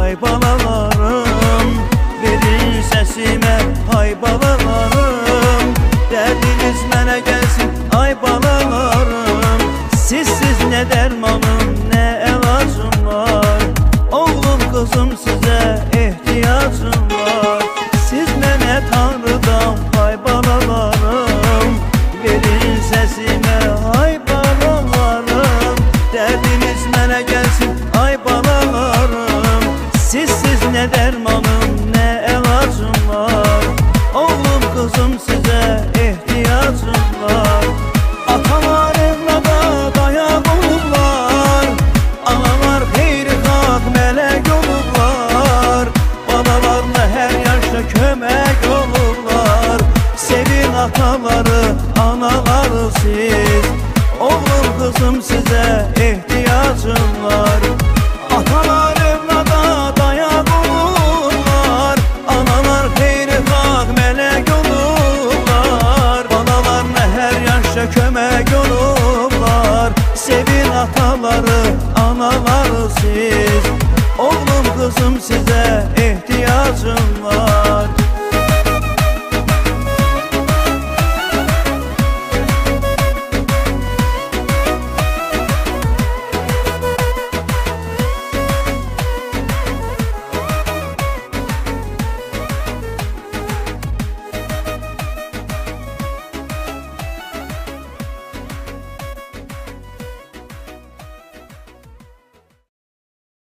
ay balalarım. Verin sesime ay balalarım. Derdiniz mənə gelsin ay balalarım. Sizsiz ne dermanım ne elacım var. Oğlum kızım size ihtiyacım var. Siz mənə tanrıdan ay balalarım. Verin sesime ay balalarım. Derdiniz mənə gelsin ay balalarım. Sizsiz ne dermanım ne elacım var. Oğlum kızım size ihtiyacım var. Atalar evlada dayak olurlar. Analar xeyirxah melek olurlar. Balalarına her yaşta kömək olurlar. Sevin ataları, anaları siz. Oğlum kızım size